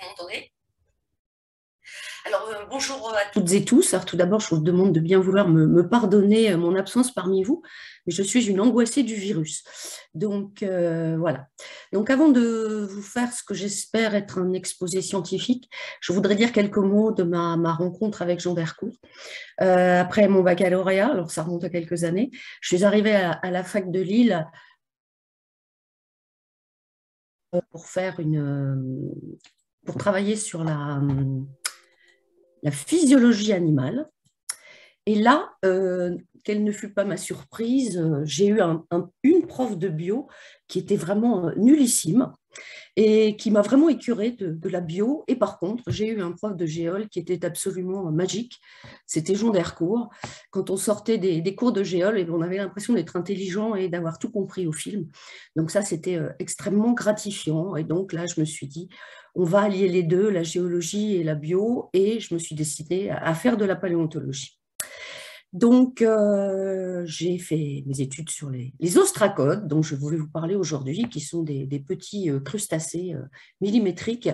Vous m'entendez? Alors, bonjour à toutes et tous. Alors, tout d'abord, je vous demande de bien vouloir me pardonner mon absence parmi vous, mais je suis une angoissée du virus. Donc, voilà. Donc, avant de vous faire ce que j'espère être un exposé scientifique, je voudrais dire quelques mots de ma rencontre avec Jean Vercourt. Après mon baccalauréat, alors ça remonte à quelques années, je suis arrivée à la fac de Lille pour faire pour travailler sur la physiologie animale. Et là, quelle ne fut pas ma surprise, j'ai eu une prof de bio qui était vraiment nullissime et qui m'a vraiment écœurée de la bio. Et par contre, j'ai eu un prof de géol qui était absolument magique. C'était Jean Dercourt. Quand on sortait des cours de géol, et on avait l'impression d'être intelligent et d'avoir tout compris au film. Donc ça, c'était extrêmement gratifiant. Et donc là, je me suis dit, on va allier les deux, la géologie et la bio. Et je me suis décidée à faire de la paléontologie. Donc, j'ai fait mes études sur les ostracodes, dont je voulais vous parler aujourd'hui, qui sont des petits crustacés millimétriques.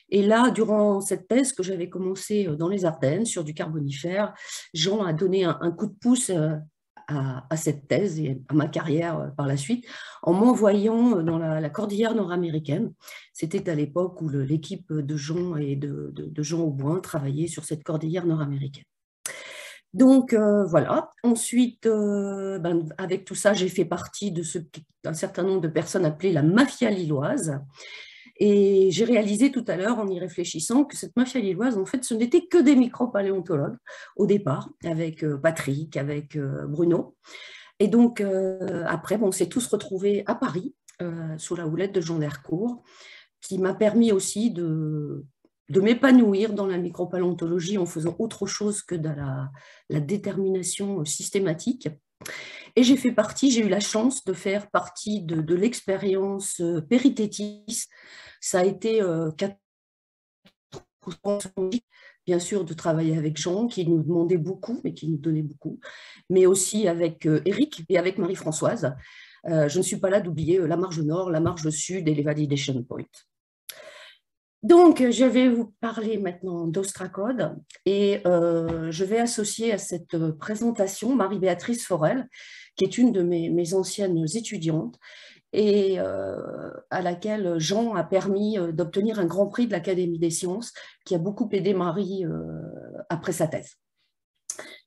Et là, durant cette thèse que j'avais commencée dans les Ardennes, sur du Carbonifère, Jean a donné un coup de pouce à cette thèse et à ma carrière par la suite, en m'envoyant dans la cordillère nord-américaine. C'était à l'époque où l'équipe de Jean et de Jean Aubouin travaillait sur cette cordillère nord-américaine. Donc voilà. Ensuite, avec tout ça, j'ai fait partie d'un certain nombre de personnes appelées la mafia lilloise. Et j'ai réalisé tout à l'heure, en y réfléchissant, que cette mafia lilloise, en fait, ce n'était que des micropaléontologues au départ, avec Patrick, avec Bruno. Et donc après, on s'est tous retrouvés à Paris, sous la houlette de Jean Dercourt, qui m'a permis aussi de m'épanouir dans la micropaléontologie en faisant autre chose que de la détermination systématique. Et j'ai eu la chance de faire partie de l'expérience Péritétis. Ça a été 4 ans, bien sûr, de travailler avec Jean, qui nous demandait beaucoup, mais qui nous donnait beaucoup, mais aussi avec Eric et avec Marie-Françoise. Je ne suis pas là d'oublier la marge nord, la marge sud et les validation points. Donc, je vais vous parler maintenant d'Ostracode et je vais associer à cette présentation Marie-Béatrice Forel, qui est une de mes anciennes étudiantes et à laquelle Jean a permis d'obtenir un grand prix de l'Académie des sciences, qui a beaucoup aidé Marie après sa thèse.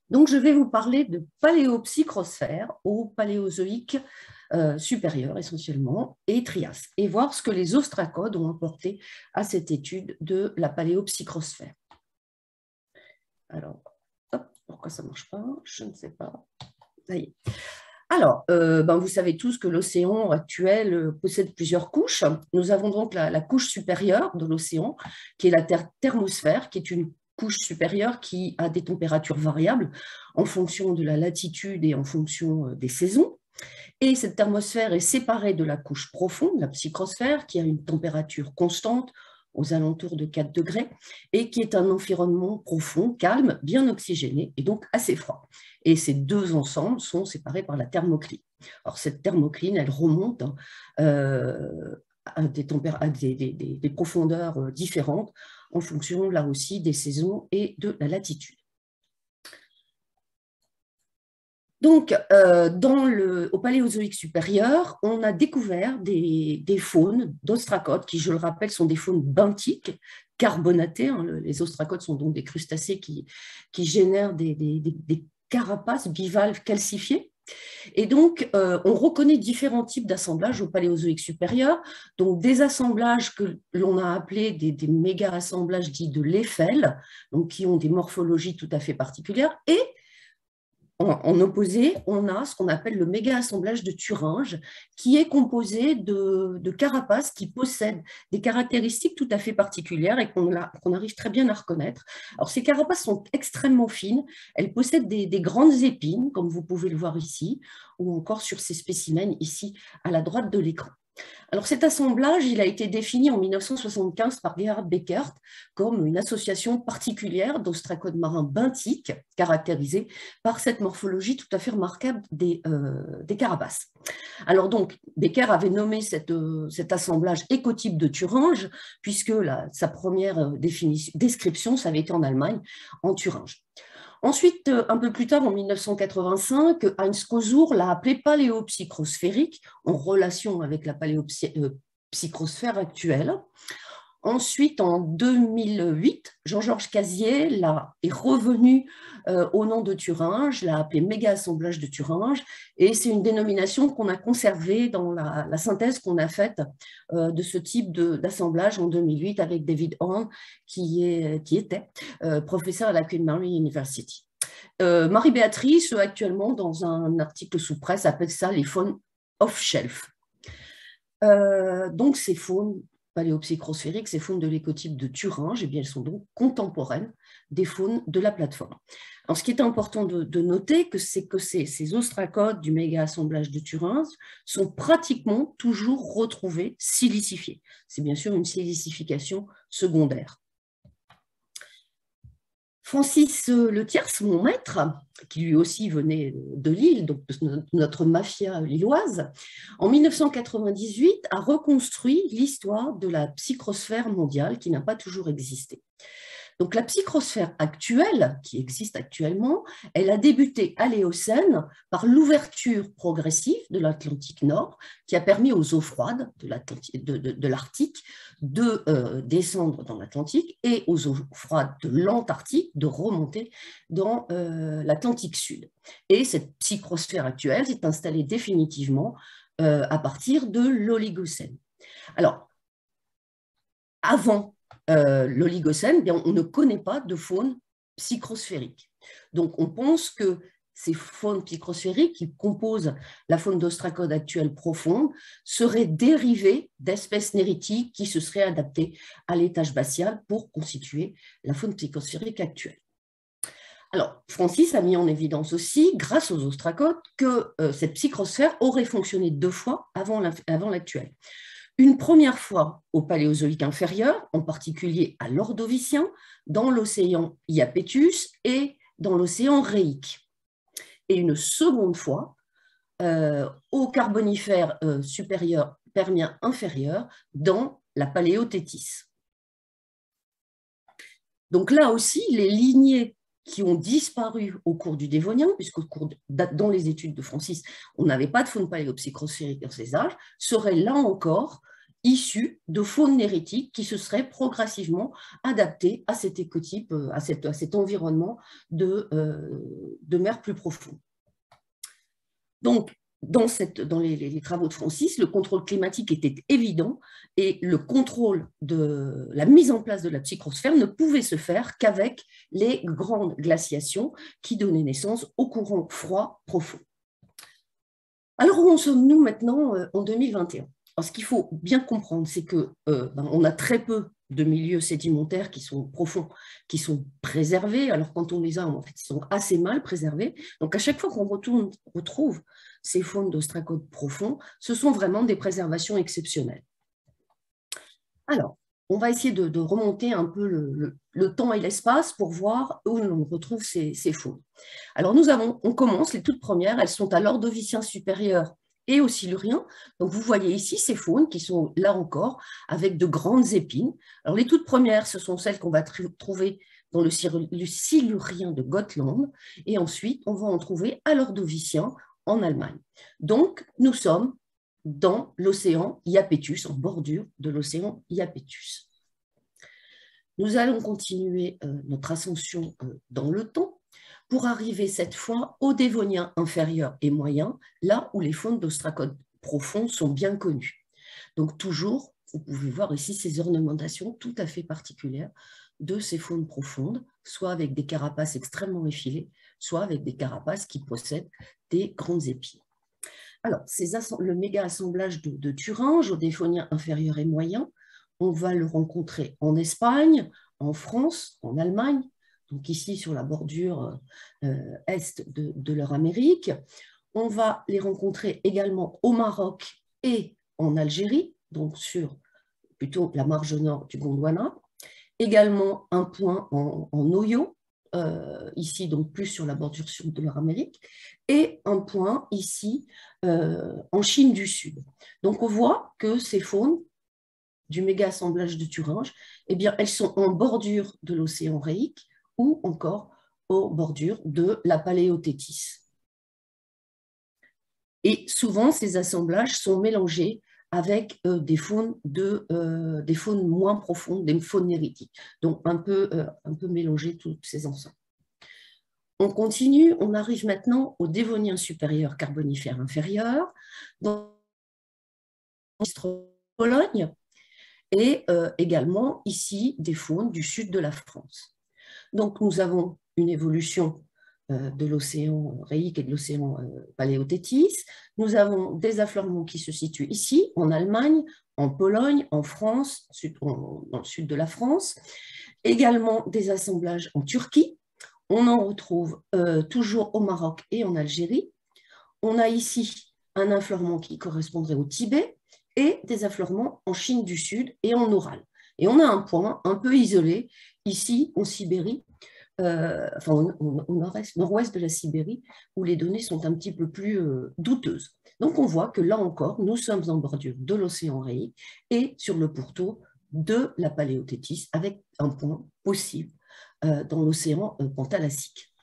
Donc, je vais vous parler de paléopsychrosphère au paléozoïque supérieur essentiellement, et Trias, et voir ce que les ostracodes ont apporté à cette étude de la paléopsychrosphère. Alors, hop, pourquoi ça ne marche pas? Je ne sais pas. Ça y est. Alors, vous savez tous que l'océan actuel possède plusieurs couches. Nous avons donc la couche supérieure de l'océan, qui est la thermosphère, qui est une couche supérieure qui a des températures variables en fonction de la latitude et en fonction des saisons. Et cette thermosphère est séparée de la couche profonde, la psychrosphère, qui a une température constante aux alentours de 4 degrés, et qui est un environnement profond, calme, bien oxygéné, et donc assez froid. Et ces deux ensembles sont séparés par la thermocline. Alors cette thermocline, elle remonte à des profondeurs différentes en fonction, là aussi, des saisons et de la latitude. Donc, au Paléozoïque supérieur, on a découvert des faunes d'ostracodes qui, je le rappelle, sont des faunes benthiques, carbonatées. Hein. Les ostracodes sont donc des crustacés qui génèrent des carapaces bivalves calcifiées. Et donc, on reconnaît différents types d'assemblages au Paléozoïque supérieur, donc des assemblages que l'on a appelés des méga-assemblages dits de Leffel, donc qui ont des morphologies tout à fait particulières, et en opposé, on a ce qu'on appelle le méga-assemblage de Thuringe, qui est composé de carapaces qui possèdent des caractéristiques tout à fait particulières et qu'on arrive très bien à reconnaître. Alors, ces carapaces sont extrêmement fines, elles possèdent des grandes épines, comme vous pouvez le voir ici, ou encore sur ces spécimens ici à la droite de l'écran. Alors cet assemblage, il a été défini en 1975 par Gerhard Beckert comme une association particulière d'ostracodes marins benthiques, caractérisée par cette morphologie tout à fait remarquable des carapaces. Alors donc, Beckert avait nommé cet assemblage écotype de Thuringe, puisque sa première description, ça avait été en Allemagne, en Thuringe. Ensuite, un peu plus tard, en 1985, Heinz Kosuhr l'a appelé paléopsychrosphérique, en relation avec la paléopsychrosphère actuelle. Ensuite, en 2008, Jean-Georges Casier est revenu au nom de Thuringe, l'a appelé méga-assemblage de Thuringe, et c'est une dénomination qu'on a conservée dans la synthèse qu'on a faite de ce type d'assemblage en 2008 avec David Horn, qui était professeur à la Queen Mary University. Marie-Béatrice, actuellement, dans un article sous presse, appelle ça les faunes off-shelf. Donc, ces faunes paléopsychrosphériques, ces faunes de l'écotype de Thuringe, eh bien, elles sont donc contemporaines des faunes de la plateforme. Alors, ce qui est important de noter, c'est que ces ostracodes du méga-assemblage de Thuringe sont pratiquement toujours retrouvés silicifiés. C'est bien sûr une silicification secondaire. Francis Lethiers, mon maître, qui lui aussi venait de Lille, donc notre mafia lilloise, en 1998 a reconstruit l'histoire de la psychrosphère mondiale qui n'a pas toujours existé. Donc la psychrosphère actuelle, qui existe actuellement, elle a débuté à l'Éocène par l'ouverture progressive de l'Atlantique Nord, qui a permis aux eaux froides de l'Arctique de descendre dans l'Atlantique et aux eaux froides de l'Antarctique de remonter dans l'Atlantique Sud. Et cette psychrosphère actuelle s'est installée définitivement à partir de l'Oligocène. Alors, avant l'Oligocène, on ne connaît pas de faune psychrosphérique. Donc, on pense que ces faunes psychrosphériques qui composent la faune d'ostracode actuelle profonde seraient dérivées d'espèces néritiques qui se seraient adaptées à l'étage glacial pour constituer la faune psychrosphérique actuelle. Alors, Francis a mis en évidence aussi, grâce aux ostracodes, que cette psychrosphère aurait fonctionné 2 fois avant l'actuelle. Une première fois au Paléozoïque inférieur, en particulier à l'Ordovicien, dans l'océan Iapetus et dans l'océan Réique. Et une seconde fois au Carbonifère supérieur, Permien inférieur, dans la Paléothétis. Donc là aussi, les lignées qui ont disparu au cours du Dévonien, puisque dans les études de Francis, on n'avait pas de faune paléopsychrosphérique dans ces âges, seraient là encore issus de faunes néritiques qui se seraient progressivement adaptées à cet écotype, à cet environnement de mer plus profond. Donc, dans les travaux de Francis, le contrôle climatique était évident et le contrôle de la mise en place de la psychrosphère ne pouvait se faire qu'avec les grandes glaciations qui donnaient naissance aux courants froids profonds. Alors, où en sommes-nous maintenant en 2021 ? Alors, ce qu'il faut bien comprendre, c'est qu'on a très peu de milieux sédimentaires qui sont profonds, qui sont préservés. Alors, quand on les a, en fait, ils sont assez mal préservés. Donc, à chaque fois qu'on retrouve ces faunes d'ostracodes profonds, ce sont vraiment des préservations exceptionnelles. Alors, on va essayer de remonter un peu le temps et l'espace pour voir où on retrouve ces faunes. Alors, on commence, les toutes premières, elles sont à l'Ordovicien supérieur et au Silurien. Donc, vous voyez ici ces faunes qui sont là encore avec de grandes épines. Alors, les toutes premières, ce sont celles qu'on va trouver dans le Silurien de Gotland. Et ensuite, on va en trouver à l'Ordovicien en Allemagne. Donc, nous sommes dans l'océan Iapetus, en bordure de l'océan Iapetus. Nous allons continuer notre ascension dans le temps pour arriver cette fois au Dévonien inférieur et moyen, là où les faunes d'ostracodes profonds sont bien connues. Donc toujours, vous pouvez voir ici ces ornementations tout à fait particulières de ces faunes profondes, soit avec des carapaces extrêmement effilées, soit avec des carapaces qui possèdent des grandes épines. Alors, le méga-assemblage de Thuringe au Dévonien inférieur et moyen, on va le rencontrer en Espagne, en France, en Allemagne, donc ici sur la bordure est de leur Amérique. On va les rencontrer également au Maroc et en Algérie, donc sur plutôt la marge nord du Gondwana. Également un point en Oyo, ici donc plus sur la bordure sud de l'Amérique, et un point ici en Chine du Sud. Donc on voit que ces faunes du méga-assemblage de Thuringe, eh bien, elles sont en bordure de l'océan Réique ou encore aux bordures de la Paléothétis. Et souvent, ces assemblages sont mélangés avec des faunes moins profondes, des faunes néritiques. Donc, un peu mélanger tous ces ensembles. On continue, on arrive maintenant au Dévonien supérieur, Carbonifère inférieur, dans Pologne, et également ici des faunes du sud de la France. Donc, nous avons une évolution de l'océan Réique et de l'océan Paléothétis. Nous avons des affleurements qui se situent ici, en Allemagne, en Pologne, en France, dans le sud de la France. Également des assemblages en Turquie. On en retrouve toujours au Maroc et en Algérie. On a ici un affleurement qui correspondrait au Tibet et des affleurements en Chine du Sud et en Oural. Et on a un point un peu isolé ici en Sibérie, au nord-ouest de la Sibérie, où les données sont un petit peu plus douteuses. Donc on voit que là encore, nous sommes en bordure de l'océan Réique et sur le pourtour de la Paléothétis, avec un point possible dans l'océan Panthalassique.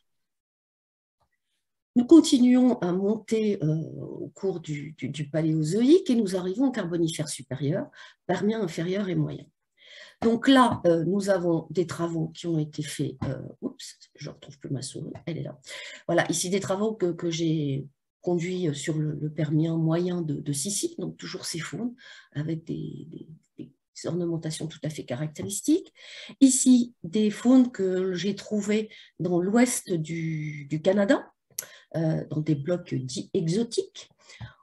Nous continuons à monter au cours du Paléozoïque et nous arrivons au Carbonifère supérieur, Permien inférieur et moyen. Donc là, nous avons des travaux qui ont été faits. Oups, je ne retrouve plus ma souris, elle est là. Voilà, ici des travaux que j'ai conduits sur le Permien moyen de Sicile, donc toujours ces faunes, avec des ornementations tout à fait caractéristiques. Ici, des faunes que j'ai trouvées dans l'ouest du Canada, dans des blocs dits exotiques.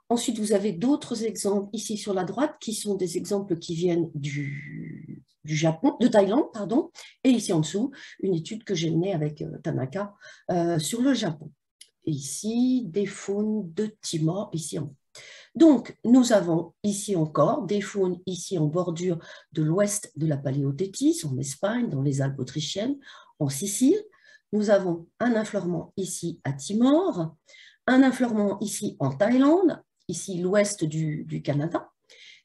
Ensuite, vous avez d'autres exemples ici sur la droite qui sont des exemples qui viennent du Japon, de Thaïlande, pardon, et ici en dessous, une étude que j'ai menée avec Tanaka sur le Japon. Et ici, des faunes de Timor, ici en haut. Donc, nous avons ici encore des faunes ici en bordure de l'ouest de la Paléothétis, en Espagne, dans les Alpes autrichiennes, en Sicile. Nous avons un affleurement ici à Timor, un affleurement ici en Thaïlande, ici l'ouest du Canada,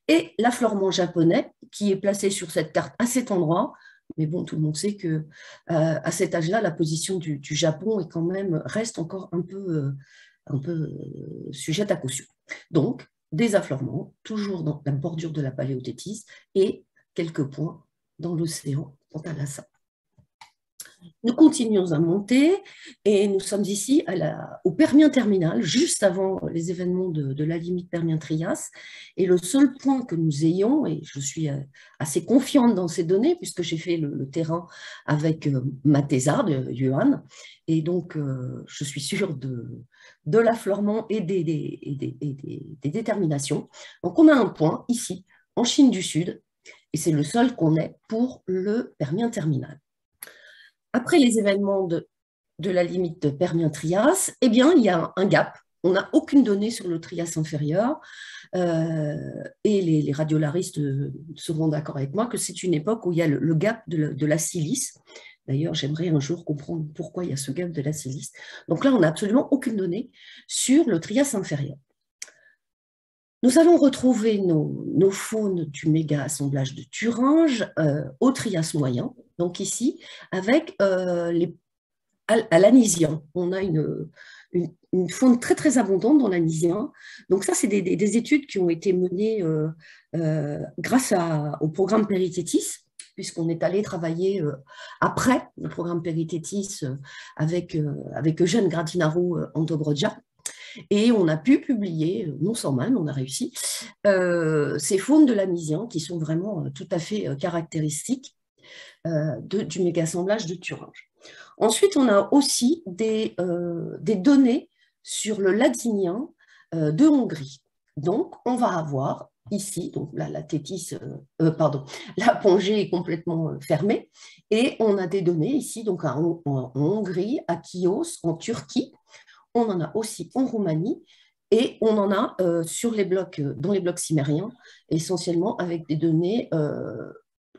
et l'affleurement japonais qui est placé sur cette carte à cet endroit. Mais bon, tout le monde sait que à cet âge-là, la position du Japon est quand même, reste encore un peu sujette à caution. Donc, des affleurements, toujours dans la bordure de la Paléothétis, et quelques points dans l'océan Pantalassa. Nous continuons à monter et nous sommes ici au Permien terminal, juste avant les événements de la limite Permien-Trias. Et le seul point que nous ayons, et je suis assez confiante dans ces données, puisque j'ai fait le terrain avec Mathesa de Yuan, et donc je suis sûre de l'affleurement et des déterminations. Donc on a un point ici, en Chine du Sud, et c'est le seul qu'on ait pour le Permien terminal. Après les événements de la limite de Permien-Trias, eh bien, il y a un gap. On n'a aucune donnée sur le Trias inférieur et les radiolaristes seront d'accord avec moi que c'est une époque où il y a le gap de la silice. D'ailleurs, j'aimerais un jour comprendre pourquoi il y a ce gap de la silice. Donc là, on n'a absolument aucune donnée sur le Trias inférieur. Nous allons retrouver nos faunes du méga-assemblage de Thuringe au Trias moyen, donc ici, avec à l'anisien. On a une faune très très abondante dans l'anisien. Donc ça, c'est des études qui ont été menées grâce au programme Péritétis, puisqu'on est allé travailler après le programme Péritétis avec Eugène Gradinaro en Dobrodja. Et on a pu publier, non sans mal, on a réussi, ces faunes de l'anisien qui sont vraiment tout à fait caractéristiques du méga-assemblage de Thuringe. Ensuite, on a aussi des données sur le ladinien de Hongrie. Donc, on va avoir ici, donc là, la pongée est complètement fermée, et on a des données ici, donc en Hongrie, à Chios, en Turquie. On en a aussi en Roumanie Et on en a sur les blocs, dans les blocs cimériens, essentiellement avec des données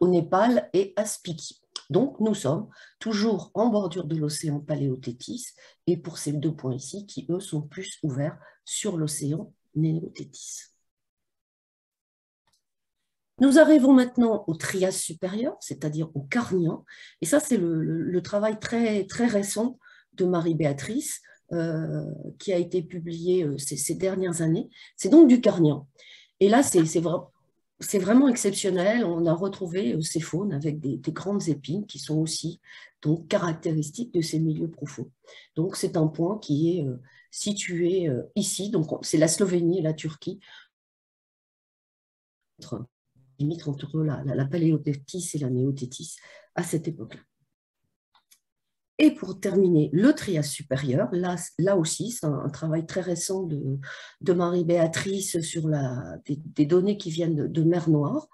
au Népal et à Spiki. Donc, nous sommes toujours en bordure de l'océan Paléothétis, et pour ces 2 points ici, qui, eux, sont plus ouverts sur l'océan Néothétis. Nous arrivons maintenant au Trias supérieur, c'est-à-dire au Carnien, et ça, c'est le travail très, très récent de Marie-Béatrice, qui a été publié ces dernières années. C'est donc du Carnien. Et là, c'est vraiment exceptionnel. On a retrouvé ces faunes avec des grandes épines qui sont aussi donc, caractéristiques de ces milieux profonds. Donc, c'est un point qui est situé ici. Donc, c'est la Slovénie et la Turquie, limite entre la Paléothétis et la Néothétis à cette époque-là. Et pour terminer, le Trias supérieur, là aussi, c'est un travail très récent de Marie-Béatrice sur des données qui viennent de Mer Noire,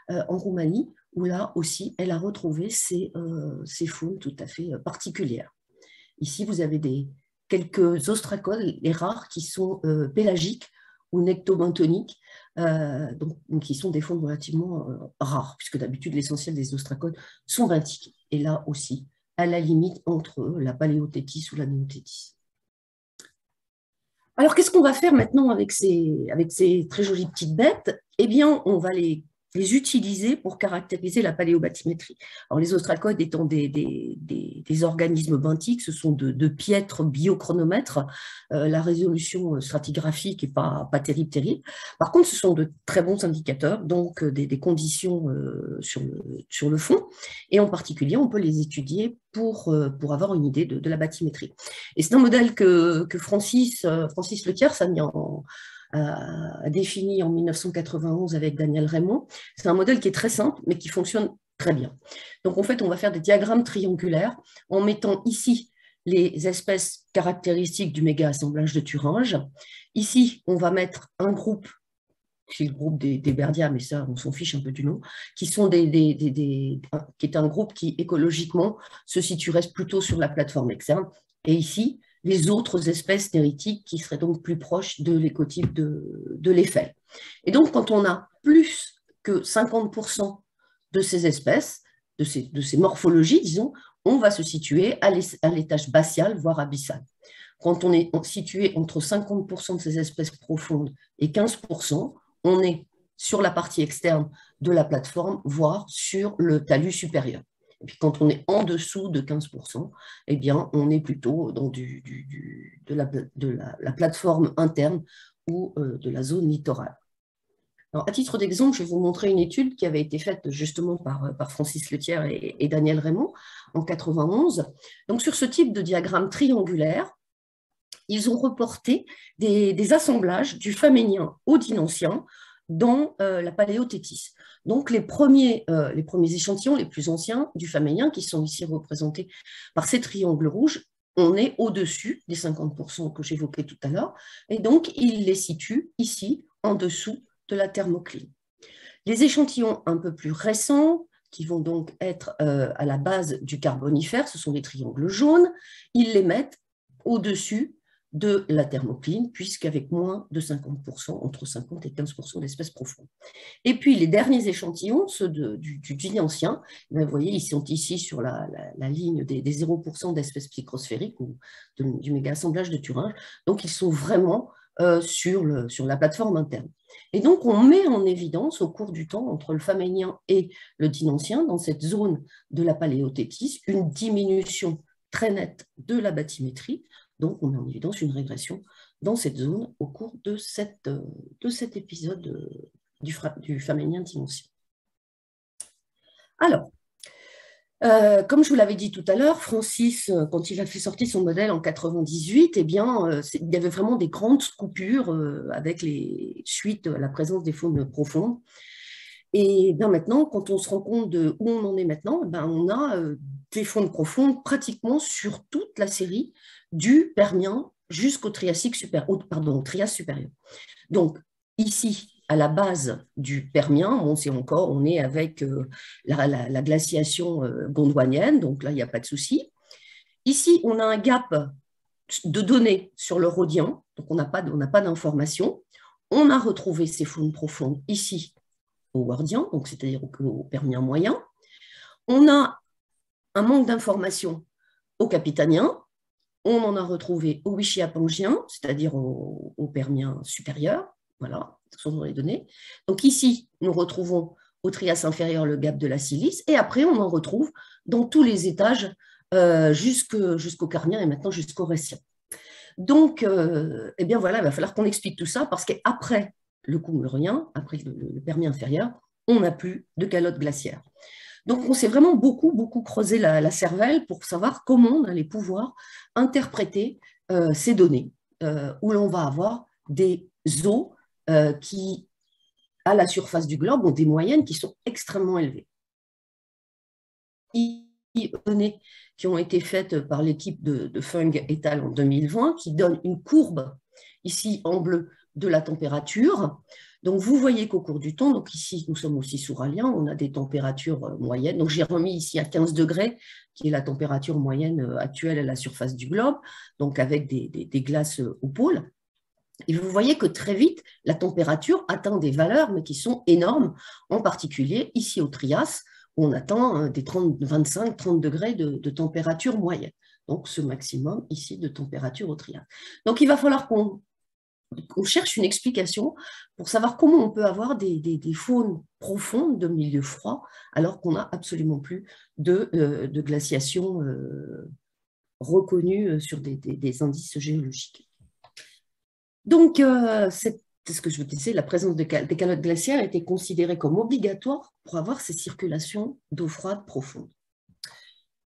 en Roumanie, où là aussi, elle a retrouvé ces faunes tout à fait particulières. Ici, vous avez quelques ostracodes, les rares, qui sont pélagiques ou nectobenthoniques, donc, qui sont des faunes relativement rares, puisque d'habitude, l'essentiel des ostracodes sont benthiques. Et là aussi, à la limite entre la Paléothétis ou la Néothétis. Alors, qu'est-ce qu'on va faire maintenant avec ces très jolies petites bêtes? Eh bien, on va les utiliser pour caractériser la paléobathymétrie. Alors, les ostracodes étant des organismes benthiques, ce sont de piètres biochronomètres. La résolution stratigraphique n'est pas terrible. Par contre, ce sont de très bons indicateurs, donc des conditions sur le fond. Et en particulier, on peut les étudier pour avoir une idée de la bathymétrie. Et c'est un modèle que Francis Lethiers a défini en 1991 avec Daniel Raymond. C'est un modèle qui est très simple, mais qui fonctionne très bien. Donc, en fait, on va faire des diagrammes triangulaires en mettant ici les espèces caractéristiques du méga-assemblage de Thuringe. Ici, on va mettre un groupe, c'est le groupe des Berdia, mais ça, on s'en fiche un peu du nom, qui est un groupe qui, écologiquement, se situerait plutôt sur la plateforme externe. Et ici, les autres espèces néritiques qui seraient donc plus proches de l'écotype de l'Eiffel. Et donc, quand on a plus que 50% de ces espèces, de ces morphologies, disons, on va se situer à l'étage basial, voire abyssal. Quand on est situé entre 50% de ces espèces profondes et 15%, on est sur la partie externe de la plateforme, voire sur le talus supérieur. Et puis quand on est en dessous de 15%, eh bien, on est plutôt dans de la plateforme interne ou de la zone littorale. Alors, à titre d'exemple, je vais vous montrer une étude qui avait été faite justement par Francis Lethiers et Daniel Raymond en 91. Donc, sur ce type de diagramme triangulaire, ils ont reporté des assemblages du Faménien au Dinoncien dans la Paléothétis. Donc, les premiers échantillons, les plus anciens du Faménien, qui sont ici représentés par ces triangles rouges, on est au-dessus des 50% que j'évoquais tout à l'heure, et donc ils les situent ici, en dessous de la thermocline. Les échantillons un peu plus récents, qui vont donc être à la base du Carbonifère, ce sont des triangles jaunes, ils les mettent au-dessus de la thermocline, puisqu'avec moins de 50%, entre 50 et 15% d'espèces profondes. Et puis les derniers échantillons, ceux du Dinoncien, vous voyez, ils sont ici sur la ligne des 0% d'espèces psychrosphériques ou du méga-assemblage de Thuringe, donc ils sont vraiment sur la plateforme interne. Et donc on met en évidence au cours du temps, entre le Faménien et le Dinoncien, dans cette zone de la Paléothétis, une diminution très nette de la bathymétrie. Donc, on met en évidence une régression dans cette zone au cours de cet épisode du Faménien Dinoncien. Alors, comme je vous l'avais dit tout à l'heure, Francis, quand il a fait sortir son modèle en 98, eh bien, il y avait vraiment des grandes coupures avec les suites à la présence des faunes profondes. Et bien maintenant, quand on se rend compte de où on en est maintenant, ben on a des faunes profondes pratiquement sur toute la série du Permien jusqu'au Triassique supérieur, au Trias supérieur. Donc ici, à la base du Permien, on est avec la glaciation gondwanienne, donc là, il n'y a pas de souci. Ici, on a un gap de données sur le rhodien, donc on n'a pas d'informations. On a retrouvé ces faunes profondes ici au Wardien, donc c'est-à-dire au Permien moyen. On a un manque d'informations au Capitanien. On en a retrouvé au Wischiapangien, c'est-à-dire au Permien supérieur. Voilà, ce sont les données. Donc ici, nous retrouvons au Trias inférieur le gap de la silice, et après, on en retrouve dans tous les étages jusqu'au Carnien et maintenant jusqu'au Rétien. Donc, eh bien voilà, il va falloir qu'on explique tout ça parce qu'après le Coumbrien, après le Permien inférieur, on n'a plus de calotte glaciaire. Donc, on s'est vraiment beaucoup creusé la cervelle pour savoir comment on allait pouvoir interpréter ces données, où l'on va avoir des eaux qui, à la surface du globe, ont des moyennes qui sont extrêmement élevées. Données qui ont été faites par l'équipe de Fung et al. En 2020, qui donnent une courbe, ici en bleu, de la température. Donc, vous voyez qu'au cours du temps, donc ici, nous sommes aussi souraliens, on a des températures moyennes. Donc, j'ai remis ici à 15 degrés, qui est la température moyenne actuelle à la surface du globe, donc avec des glaces au pôle. Et vous voyez que très vite, la température atteint des valeurs, mais qui sont énormes, en particulier ici au Trias, où on atteint des 25-30 degrés de température moyenne. Donc, ce maximum ici de température au Trias. Donc, il va falloir qu'on cherche une explication pour savoir comment on peut avoir des faunes profondes de milieu froid alors qu'on n'a absolument plus de glaciation reconnue sur des indices géologiques. Donc, c'est ce que je vous disais, la présence des calottes glaciaires était considérée comme obligatoire pour avoir ces circulations d'eau froide profonde.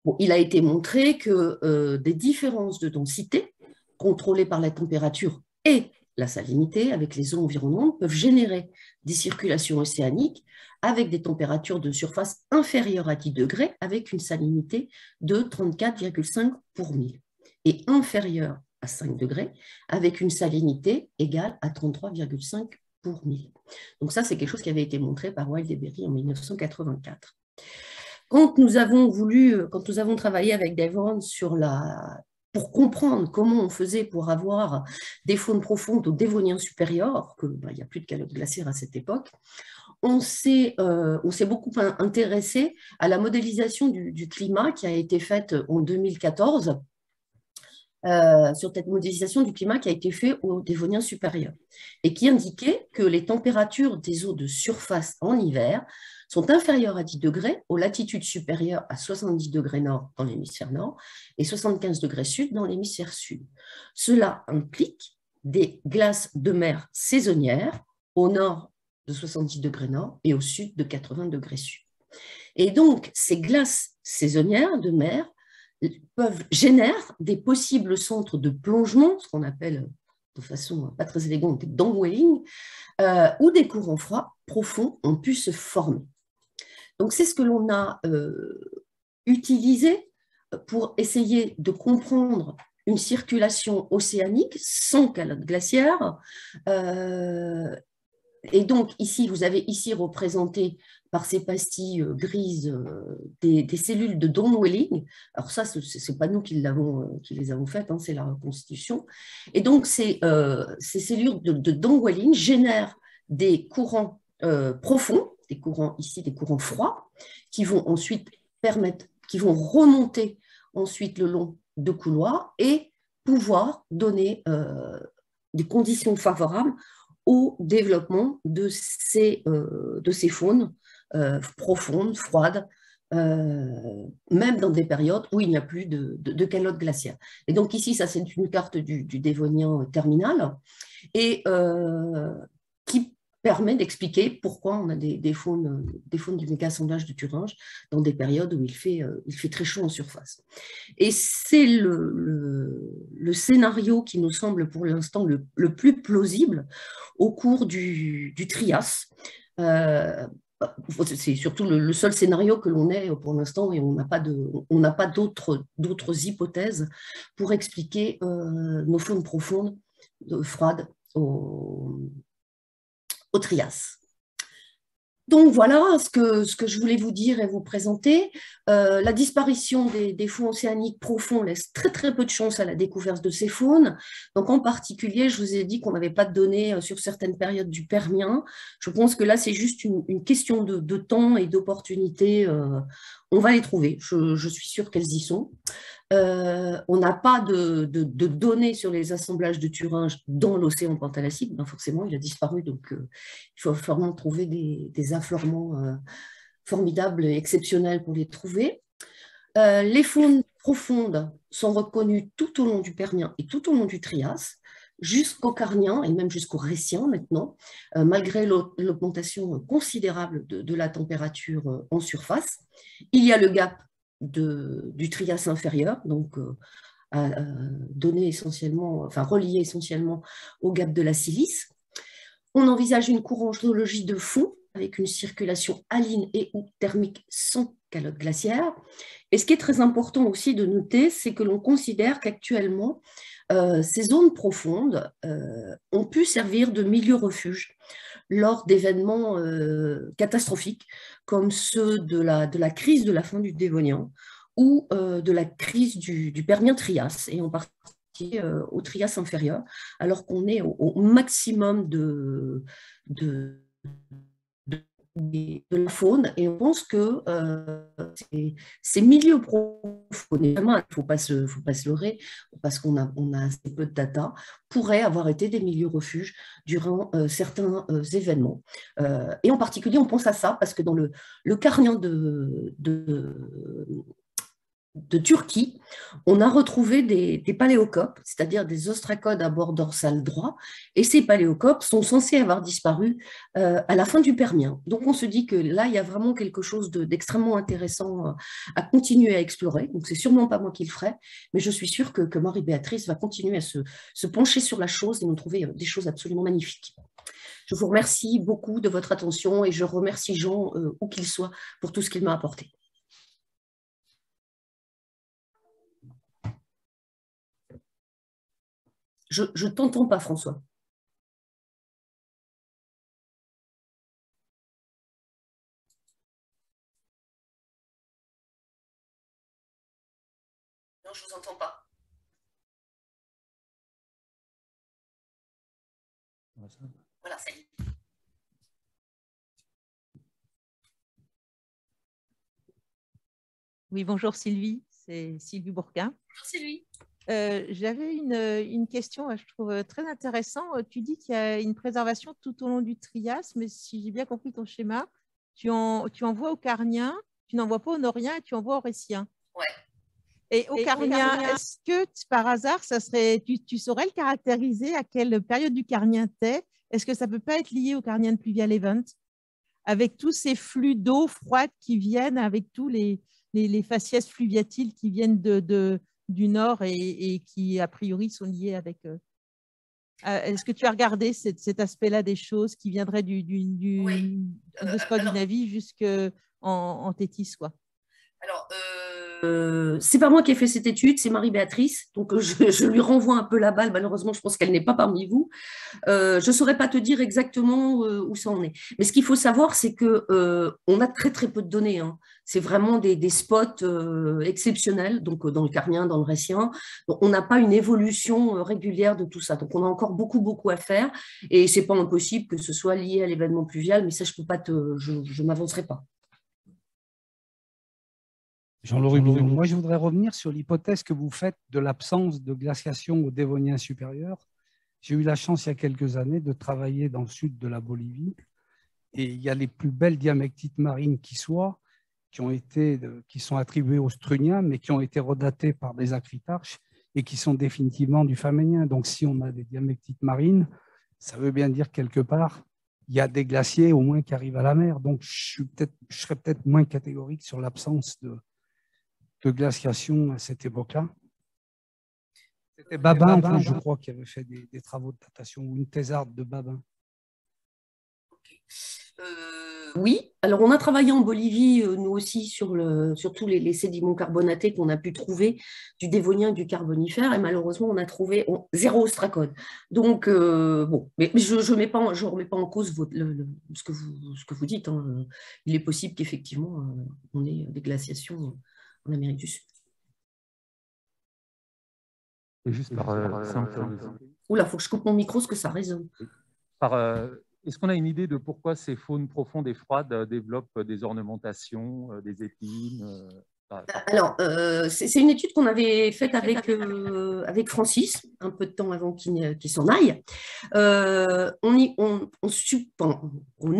Bon, il a été montré que des différences de densité contrôlées par la température et la salinité avec les eaux environnantes peuvent générer des circulations océaniques avec des températures de surface inférieures à 10 degrés avec une salinité de 34,5 pour 1000 et inférieure à 5 degrés avec une salinité égale à 33,5 pour 1000. Donc ça, c'est quelque chose qui avait été montré par Wild et Berry en 1984. Quand nous avons travaillé avec Devon pour comprendre comment on faisait pour avoir des faunes profondes au Dévonien supérieur, il n'y a plus de calotte glaciaire à cette époque, on s'est beaucoup intéressé à la modélisation du climat qui a été faite en 2014, sur cette modélisation du climat qui a été faite au Dévonien supérieur et qui indiquait que les températures des eaux de surface en hiver sont inférieures à 10 degrés aux latitudes supérieures à 70 degrés nord dans l'hémisphère nord et 75 degrés sud dans l'hémisphère sud. Cela implique des glaces de mer saisonnières au nord de 70 degrés nord et au sud de 80 degrés sud. Et donc, ces glaces saisonnières de mer génèrent des possibles centres de plongement, ce qu'on appelle de façon pas très élégante des dongwelling, où des courants froids profonds ont pu se former. Donc, c'est ce que l'on a utilisé pour essayer de comprendre une circulation océanique sans calotte glaciaire. Et donc, ici, vous avez ici représenté par ces pastilles grises des cellules de Dongwelling. Alors ça, ce n'est pas nous qui les avons faites, hein, c'est la reconstitution. Et donc, ces cellules de Dongwelling génèrent des courants profonds, des courants ici, des courants froids, qui vont ensuite qui vont remonter ensuite le long de couloirs et pouvoir donner des conditions favorables au développement de ces faunes profondes, froides, même dans des périodes où il n'y a plus de calotte glaciaire. Et donc ici, ça c'est une carte du Dévonien terminal et qui permet d'expliquer pourquoi on a des faunes du méga-assemblage de Thuringe dans des périodes où il fait très chaud en surface. Et c'est le scénario qui nous semble pour l'instant le plus plausible au cours du Trias. C'est surtout le seul scénario que l'on ait pour l'instant et on n'a pas d'autres hypothèses pour expliquer nos faunes profondes, froides au Trias. Donc voilà ce que je voulais vous dire et vous présenter. La disparition des fonds océaniques profonds laisse très très peu de chance à la découverte de ces faunes. Donc en particulier, je vous ai dit qu'on n'avait pas de données sur certaines périodes du Permien. Je pense que là, c'est juste une question de temps et d'opportunité. On va les trouver. Je suis sûre qu'elles y sont. On n'a pas de données sur les assemblages de Thuringe dans l'océan Pantalacide. Ben forcément, il a disparu, donc il faut vraiment trouver des affleurements formidables et exceptionnels pour les trouver. Les faunes profondes sont reconnues tout au long du Permien et tout au long du Trias, jusqu'au Carnien et même jusqu'au Récien maintenant, malgré l'augmentation considérable de la température en surface. Il y a le gap du Trias inférieur, donc donné essentiellement, enfin relié essentiellement au gap de la silice. On envisage une courantologie de fond avec une circulation haline et ou thermique sans calotte glaciaire. Et ce qui est très important aussi de noter, c'est que l'on considère qu'actuellement, ces zones profondes ont pu servir de milieu refuge lors d'événements catastrophiques comme ceux de la crise de la fin du Dévonien ou de la crise du Permien-Trias, et en particulier au Trias inférieur, alors qu'on est au maximum de de la faune, et on pense que ces milieux profonds, évidemment, il ne faut pas se leurrer, parce on a assez peu de data, pourraient avoir été des milieux refuges durant certains événements. Et en particulier, on pense à ça, parce que dans le Carnien de Turquie, on a retrouvé des paléocopes, c'est-à-dire des ostracodes à bord dorsal droit, et ces paléocopes sont censés avoir disparu à la fin du Permien. Donc on se dit que là, il y a vraiment quelque chose d'extrêmement intéressant à continuer à explorer. Donc c'est sûrement pas moi qui le ferai, mais je suis sûre que Marie-Béatrice va continuer à se pencher sur la chose et nous trouver des choses absolument magnifiques. Je vous remercie beaucoup de votre attention et je remercie Jean, où qu'il soit, pour tout ce qu'il m'a apporté. Je ne t'entends pas, François. Non, je ne vous entends pas. Voilà, ça y est. Oui, bonjour Sylvie, c'est Sylvie Bourquin. Bonjour Sylvie. J'avais une question, je trouve très intéressant. Tu dis qu'il y a une préservation tout au long du Trias, mais si j'ai bien compris ton schéma, tu envoies au Carnien, tu n'envoies pas au Norien et tu envoies au Récien. Ouais. Et au Carnien, est-ce que par hasard, tu saurais le caractériser à quelle période du Carnien t'es? Est-ce que ça ne peut pas être lié au Carnien de Pluvial Event, avec tous ces flux d'eau froide qui viennent, avec tous les faciès fluviatiles qui viennent du nord et qui, a priori, sont liés avec… Est-ce que tu as regardé cet aspect-là des choses qui viendraient Oui. de Scandinavie jusqu'en Thétis, quoi? Alors, c'est pas moi qui ai fait cette étude, c'est Marie-Béatrice. Donc, je lui renvoie un peu la balle. Malheureusement, je pense qu'elle n'est pas parmi vous. Je ne saurais pas te dire exactement où ça en est. Mais ce qu'il faut savoir, c'est qu'on a très, très peu de données, hein. C'est vraiment des spots exceptionnels, donc dans le Carnien, dans le Récien. Donc, on n'a pas une évolution régulière de tout ça. Donc, on a encore beaucoup, beaucoup à faire. Et ce n'est pas impossible que ce soit lié à l'événement pluvial, mais ça, je ne m'avancerai pas. Jean-Laurent Billon, moi je voudrais revenir sur l'hypothèse que vous faites de l'absence de glaciation au Dévonien supérieur. J'ai eu la chance il y a quelques années de travailler dans le sud de la Bolivie et il y a les plus belles diamectites marines qui soient, qui sont attribuées aux Struniens, mais qui ont été redatées par des acritarches et qui sont définitivement du Faménien. Donc si on a des diamectites marines, ça veut bien dire quelque part il y a des glaciers au moins qui arrivent à la mer. Donc je serais peut-être moins catégorique sur l'absence de glaciation à cette époque-là. C'était Babin, en plus, je crois, qui avait fait des travaux de datation, ou une thésarde de Babin. Oui, alors on a travaillé en Bolivie, nous aussi, sur tous les sédiments carbonatés qu'on a pu trouver du Dévonien et du Carbonifère, et malheureusement, on a trouvé zéro ostracode. Donc, bon, mais je ne remets pas en cause ce que vous dites, hein. Il est possible qu'effectivement, on ait des glaciations en Amérique du Sud. Et juste par simple curiosité. Oula, il faut que je coupe mon micro parce que ça résonne. Est-ce qu'on a une idée de pourquoi ces faunes profondes et froides développent des ornementations, des épines Alors, c'est une étude qu'on avait faite avec Francis, un peu de temps avant qu'il s'en aille. On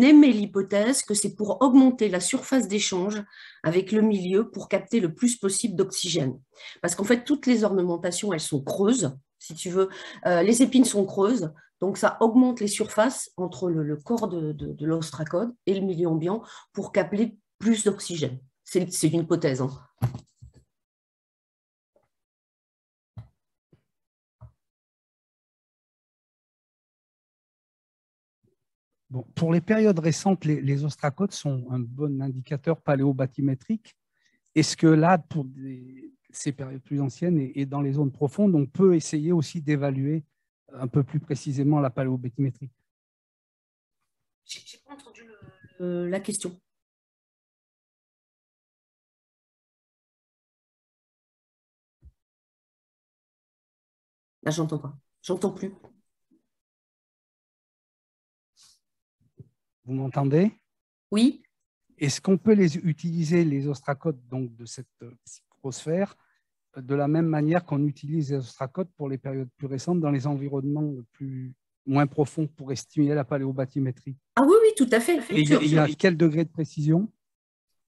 émet l'hypothèse que c'est pour augmenter la surface d'échange avec le milieu pour capter le plus possible d'oxygène. Parce qu'en fait, toutes les ornementations, elles sont creuses, si tu veux. Les épines sont creuses, donc ça augmente les surfaces entre le corps de l'ostracode et le milieu ambiant pour capter plus d'oxygène. C'est une hypothèse, hein. Bon, pour les périodes récentes, les ostracodes sont un bon indicateur paléobathymétrique. Est-ce que là, pour ces périodes plus anciennes et dans les zones profondes, on peut essayer aussi d'évaluer un peu plus précisément la paléobathymétrie? Je n'ai pas entendu la question. Là, j'entends pas. J'entends plus. Vous m'entendez? Oui. Est-ce qu'on peut utiliser les ostracodes donc, de cette microsphère de la même manière qu'on utilise les ostracodes pour les périodes plus récentes dans les environnements moins profonds pour estimer la paléobathymétrie? Ah oui, oui, tout à fait. Et il y a quel degré de précision?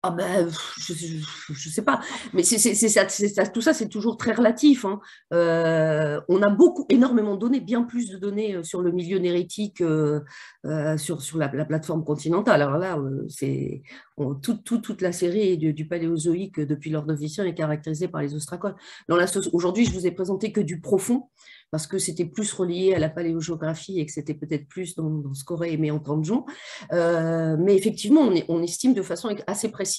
Ah ben, je sais pas, mais tout ça, c'est toujours très relatif, hein. On a énormément de données, bien plus de données sur le milieu nérétique sur la plateforme continentale. Alors là, toute la série du Paléozoïque depuis l'Ordovicien est caractérisée par les ostracodes. Aujourd'hui, je vous ai présenté que du profond, parce que c'était plus relié à la paléogéographie et que c'était peut-être plus dans ce qu'aurait aimé entendre Jean. Mais effectivement, on estime de façon assez précise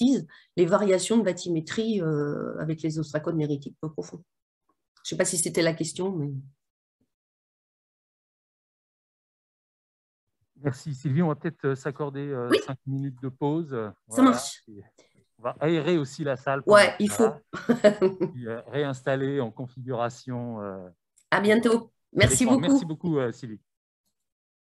les variations de bathymétrie avec les ostracodes néritiques peu profonds. Je ne sais pas si c'était la question, mais... Merci Sylvie, on va peut-être s'accorder 5 minutes de pause. Ça voilà. marche. On va aérer aussi la salle. Ouais, il faut. Puis, réinstaller en configuration. À bientôt. Merci beaucoup. Merci beaucoup Sylvie.